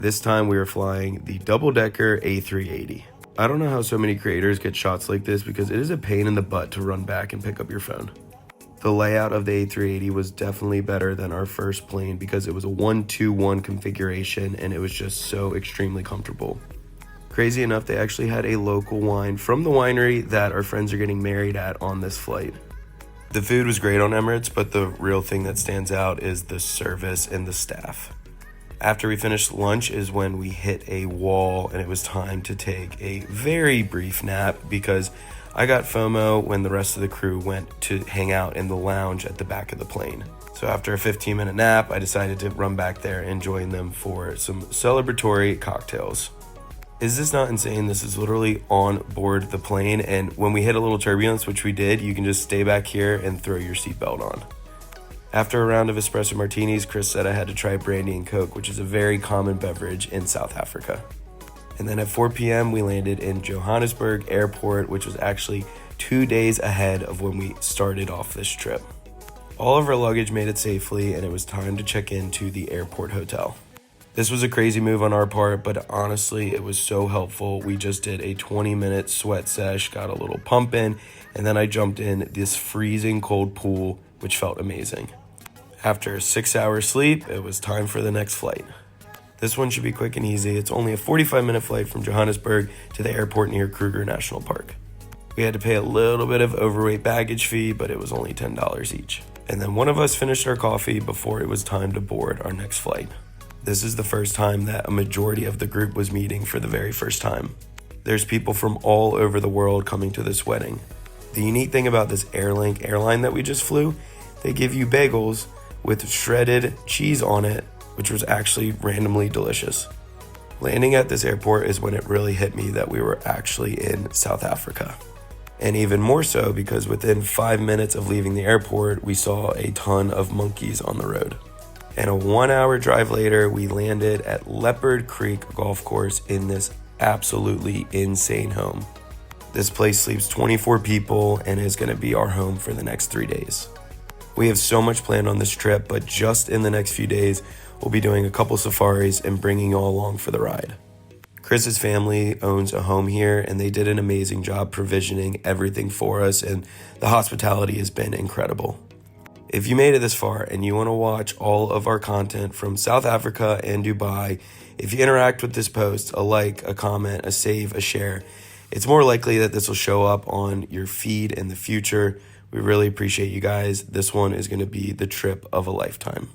This time we were flying the double-decker A380. I don't know how so many creators get shots like this because it is a pain in the butt to run back and pick up your phone. The layout of the A380 was definitely better than our first plane because it was a 1-2-1 configuration and it was just so extremely comfortable. Crazy enough, they actually had a local wine from the winery that our friends are getting married at on this flight. The food was great on Emirates, but the real thing that stands out is the service and the staff. After we finished lunch is when we hit a wall and it was time to take a very brief nap because I got FOMO when the rest of the crew went to hang out in the lounge at the back of the plane. So after a 15-minute nap, I decided to run back there and join them for some celebratory cocktails. Is this not insane? This is literally on board the plane, and when we hit a little turbulence, which we did, you can just stay back here and throw your seatbelt on. After a round of espresso martinis, Chris said I had to try brandy and coke, which is a very common beverage in South Africa. And then at 4 p.m. we landed in Johannesburg Airport, which was actually 2 days ahead of when we started off this trip. All of our luggage made it safely, and it was time to check into the airport hotel. This was a crazy move on our part, but honestly, it was so helpful. We just did a 20-minute sweat sesh, got a little pump in, and then I jumped in this freezing cold pool, which felt amazing. After a 6-hour sleep, it was time for the next flight. This one should be quick and easy. It's only a 45-minute flight from Johannesburg to the airport near Kruger National Park. We had to pay a little bit of overweight baggage fee, but it was only $10 each. And then one of us finished our coffee before it was time to board our next flight. This is the first time that a majority of the group was meeting for the very first time. There's people from all over the world coming to this wedding. The unique thing about this Airlink airline that we just flew, they give you bagels with shredded cheese on it, which was actually randomly delicious. Landing at this airport is when it really hit me that we were actually in South Africa. And even more so because within 5 minutes of leaving the airport, we saw a ton of monkeys on the road. And a 1-hour drive later, we landed at Leopard Creek Golf Course in this absolutely insane home. This place sleeps 24 people and is going to be our home for the next 3 days. We have so much planned on this trip, but just in the next few days, we'll be doing a couple safaris and bringing you all along for the ride. Chris's family owns a home here, and they did an amazing job provisioning everything for us, and the hospitality has been incredible. If you made it this far and you want to watch all of our content from South Africa and Dubai, if you interact with this post, a like, a comment, a save, a share, it's more likely that this will show up on your feed in the future. We really appreciate you guys. This one is going to be the trip of a lifetime.